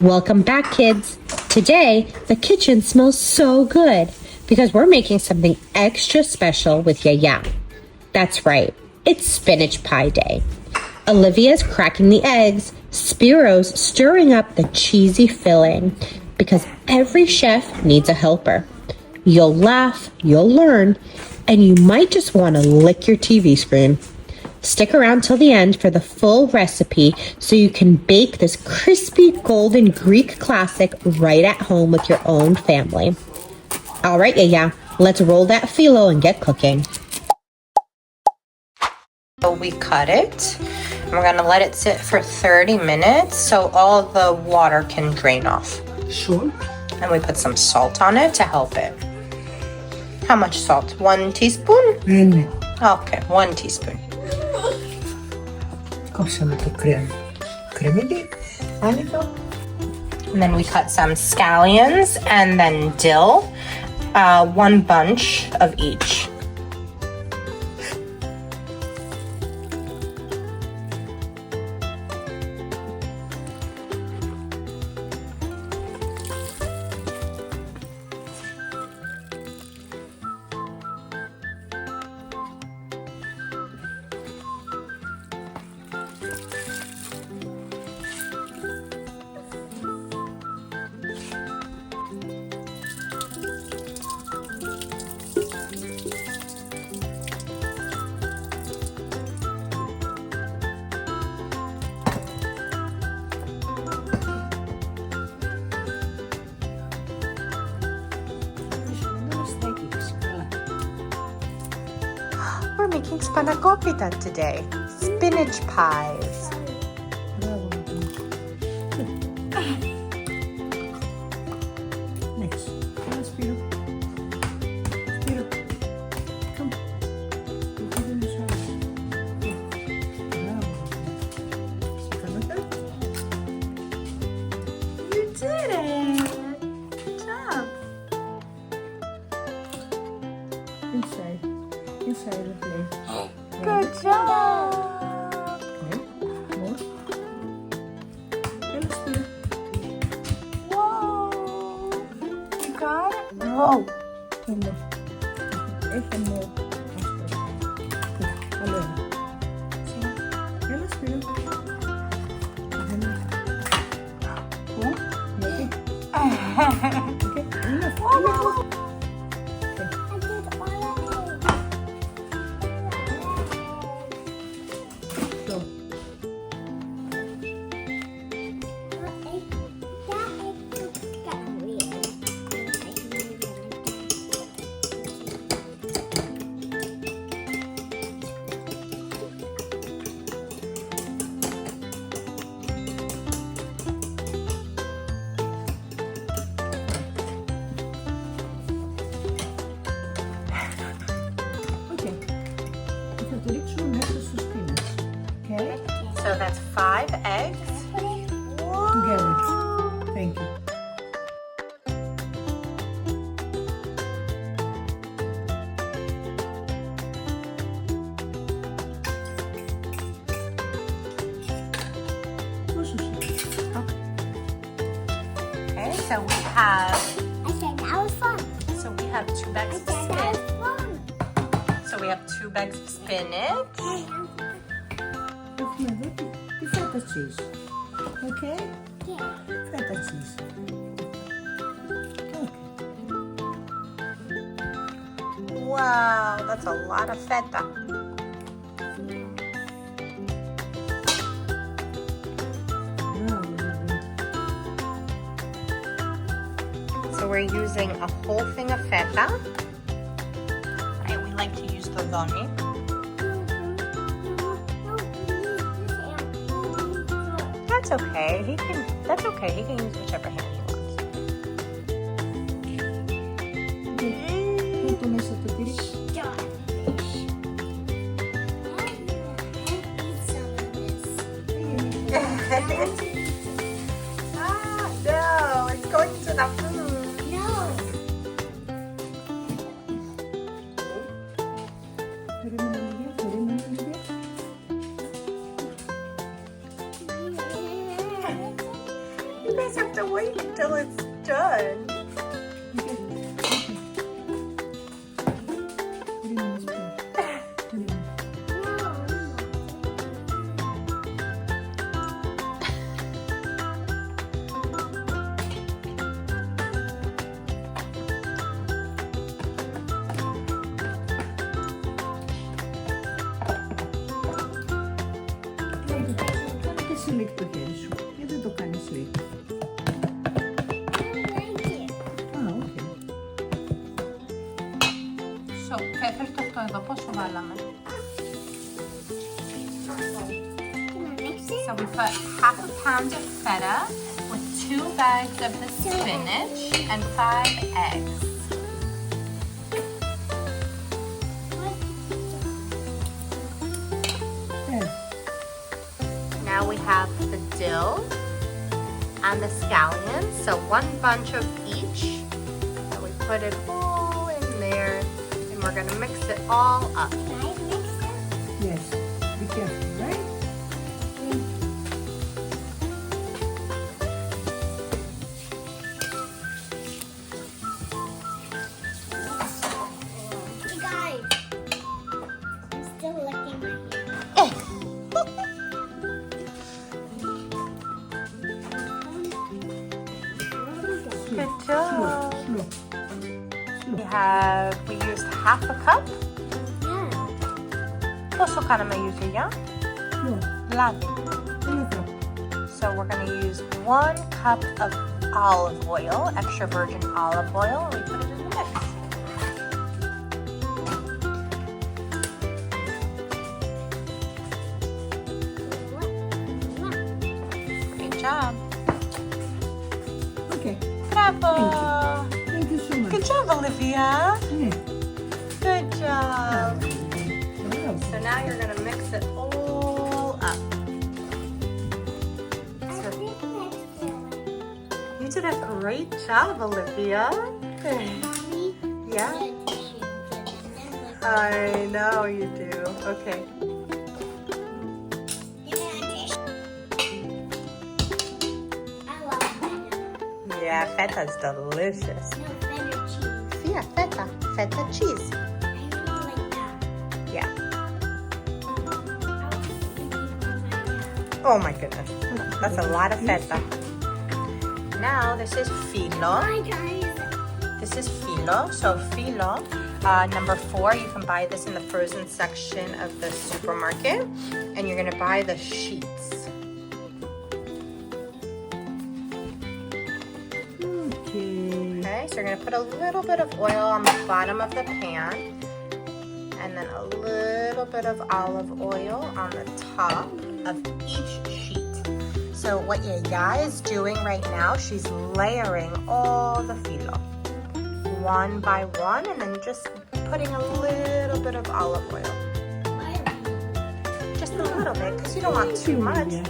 Welcome back, kids. Today, the kitchen smells so good because we're making something extra special with Yiayia. That's right, it's spinach pie day. Olivia's cracking the eggs, Spiro's stirring up the cheesy filling because every chef needs a helper. You'll laugh, you'll learn, and you might just want to lick your TV screen. Stick around till the end for the full recipe so you can bake this crispy golden Greek classic right at home with your own family. All right, Yiayia, let's roll that Filo and get cooking. So we cut it, and we're gonna let it sit for 30 minutes so all the water can drain off. Sure. And we put some salt on it to help it. How much salt? 1 teaspoon? Okay, 1 teaspoon. And then we cut some scallions and then dill, 1 bunch of each. We're making Spanakopita today. Spinach pies. Next. Come, Spiro. Spiro. Come. You did it! Good job. Inside the plate. Good job! Okay. More. Hello, Spiro. Whoa! You got it? Whoa! One more. Even more. Hello. Hello, Spiro. Okay. Enough. Enough. Go. Okay. You have to reach your message to spinach. Okay? So that's 5 eggs. Together. Thank you. Okay, so we have I said that was fun. 2 bags of I said that spinach. was fun. So we have 2 bags of spinach. The feta cheese. Okay? Yeah. Feta cheese. Okay. Wow, that's a lot of feta. So we're using a whole thing of feta. Right, we like to use the doni. That's okay. That's okay. He can use whichever hand he wants. Quanto mais você tira? No, it's going to the food. No. You guys are have to wait until it's done. Okay. Put it in this plate. Put it in. Κάνε και εσύ λίγο το χέρι σου. Γιατί δεν το κάνεις λίγο. Α, οκ. So, φέρτε αυτό εδώ, πόσο βάλαμε? So we put half a pound of feta with 2 bags of the spinach and 5 eggs. Now we have the dill and the scallions, so 1 bunch of each. And we put it all in there, and we're gonna mix it all up. Yes. Be careful, right? You guys, I'm still licking my hand. Good Slow, job. slow. We used half a cup. Yeah. Πόσο κάναμε Yiayia? Slow. Λάδι. Ένα cup. So we're going to use 1 cup of olive oil, extra virgin olive oil, and we put it in the mix. Good job. Okay. Bravo. Thank you so much. Good job, Olivia. Yeah. Good job. Wow. So now you're going to mix it all up. You did a great job, Olivia. Yeah, I know you do. Okay. Yeah, feta's delicious. Yeah, feta cheese. Yeah. Oh my goodness, that's a lot of feta. Now this is Filo. This is Filo. So Filo, number 4. You can buy this in the frozen section of the supermarket, and you're gonna buy the sheets. Okay. Okay, so you're gonna put a little bit of oil on the bottom of the pan, and then a little bit of olive oil on the top of each sheet. So what Yiayia is doing right now, she's layering all the Filo, 1 by 1, and then just putting a little bit of olive oil. Just a little bit, because you don't want too much. Yeah.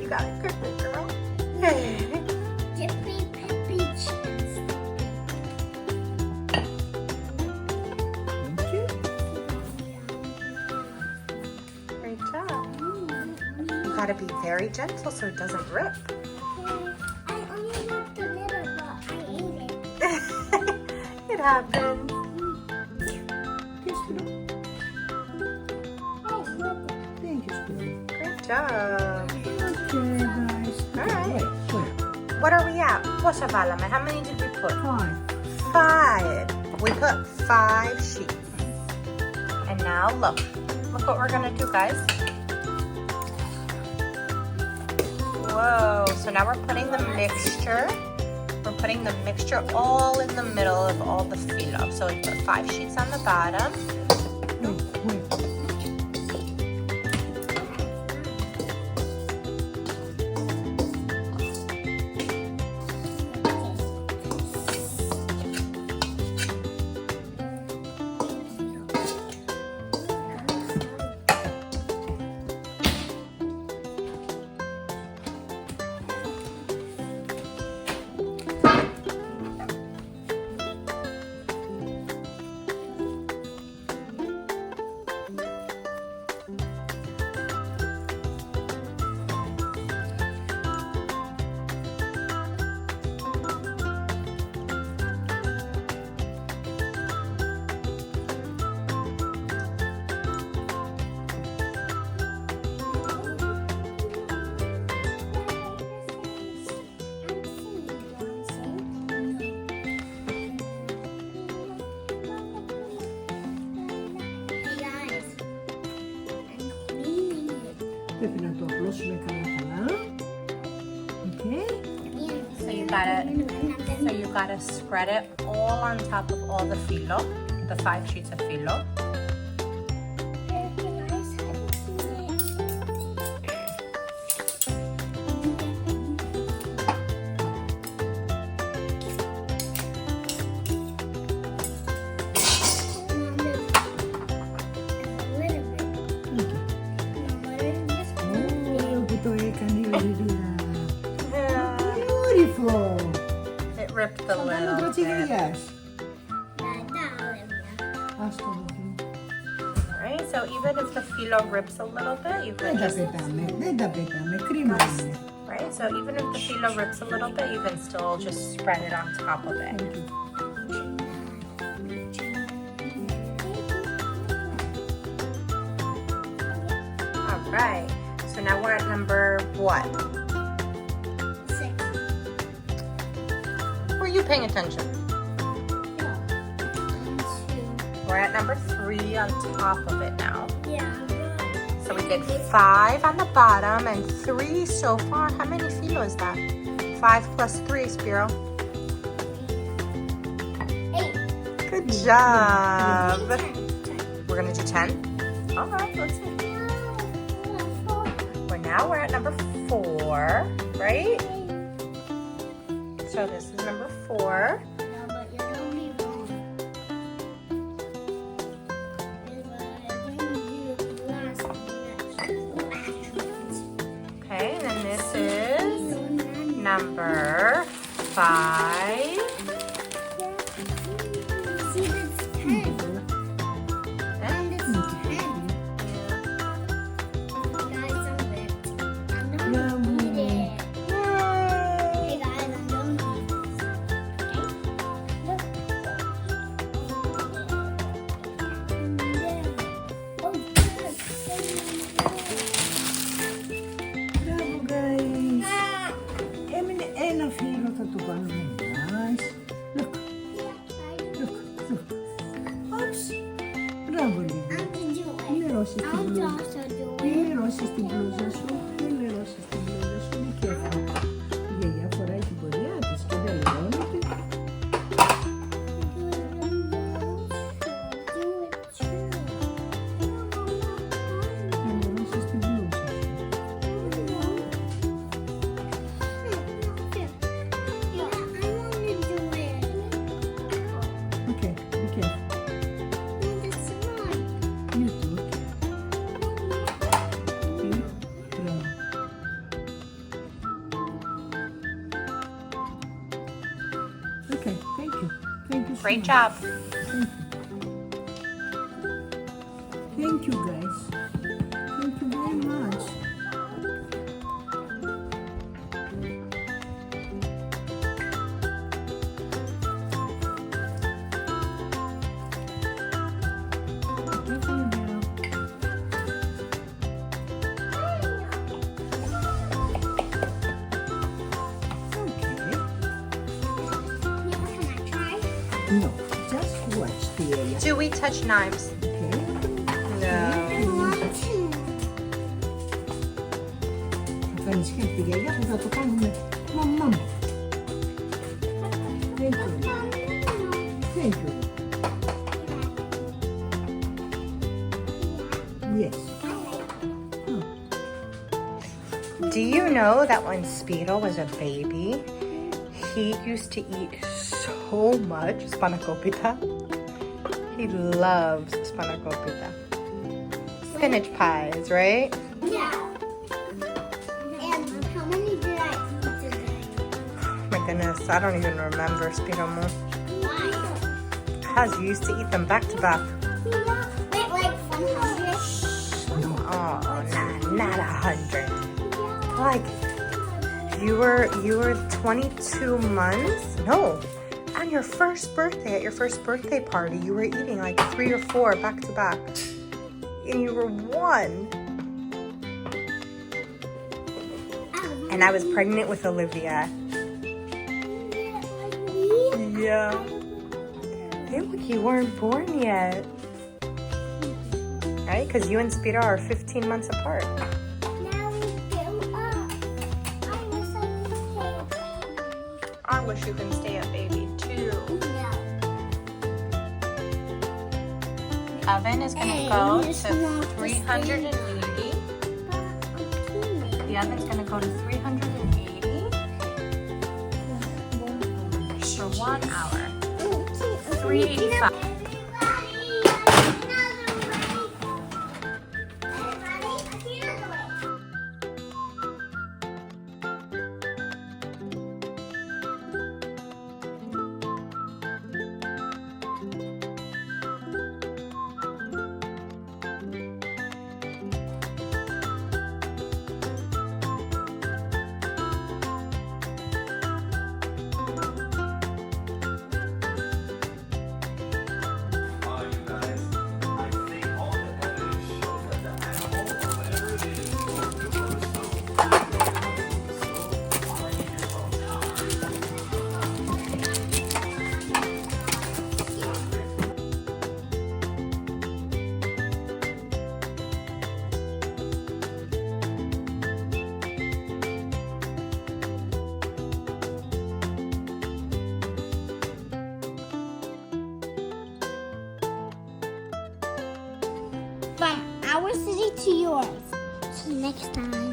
You got it, good girl. Jiffy peppy cheese. Thank you. Great job. You gotta be very gentle so it doesn't rip. I only left the little, but I ate it. It happens. Yes, Spiro. Hey, look. Thank you, Spiro. Great job. Okay, guys. All right. Wait. What are we at? Πόσα βάλαμε? How many did we put? 5. 5. We put 5 sheets. And now look. Look what we're gonna do, guys. Whoa. So now we're putting the mixture. We're putting the mixture all in the middle of all the Filo. So we put 5 sheets on the bottom. Wait. Πρέπει να το απλώσουμε καλά. Okay. So you gotta spread it all on top of all the filo, the 5 sheets of filo. Beautiful. It ripped the Σαν τα lid νούμερα off της it. Yiayιάς. Olivia. Ας το δούμε. Alright, so even if the filo rips a little bit, you Δεν can τα just, πετάμε, δεν τα πετάμε, κρίμα είναι. right? So even if the filo rips a little bit, you can still just spread it on top of it. Thank you. Alright, so now we're at number what? 6. Were you paying attention? 2. We're at number 3 on top of it now. Yeah. So we did 5 on the bottom and 3 so far. How many filo is that? 5 plus 3, Spiro. 8. Good job. We're gonna do 10? Alright, let's see. Well, now we're at number 4, right? So this is number 4. No, but you're gonna be wrong. Okay, and then this is number 5. See, that's 10. And it's 10. Guys, I'm ripped. I'm gonna eat it. Hey guys, I'm gonna eat this. Okay? Look. Oh, good. Μπράβο, guys. Έμεινε ένα φύλλο, θα το βάλουμε nice. Look, look, look. Oops. Μπράβο, Olivia. Μην λερώσεις την μπλούζα. Μην λερώσεις την μπλούζα σου. Μην λερώσεις την μπλούζα σου. Be careful. Η γιαγιά φοράει την πορεία της και δεν λερώνεται. Μην λερώσεις την μπλούζα σου. Okay, be careful. You too. Okay. Bravo. Okay, thank you. Thank you so Great much. job. Thank you, guys. Thank you very much. Thank you, Olivia. Okay. No, just watch the area. Do we touch knives? Okay. No. Θα κάνεις help τη γιαγιά που θα το κάνουμε μαμά μου. Thank you. Thank you. Yes. Do you know that when Spiro was a baby, he used to eat so much Spanakopita? He loves Spanakopita. Spinach pies, right? Yeah. And how many did I eat today? My goodness, I don't even remember Spiro more. Why? Because you used to eat them back to back. Wait, like 100? Oh, not 100. Like you were 22 months? No. On your first birthday, at your first birthday party, you were eating like 3 or 4 back to back. And you were 1. And I was pregnant with Olivia. Yeah. Hey, look, you weren't born yet. Right? Because you and Spiro are 15 months apart. No, push, you can stay up, baby. 2. No. Oven is going to go to 380. The oven's going to go to 380 for 1 hour. 385. From our city to yours. See you next time.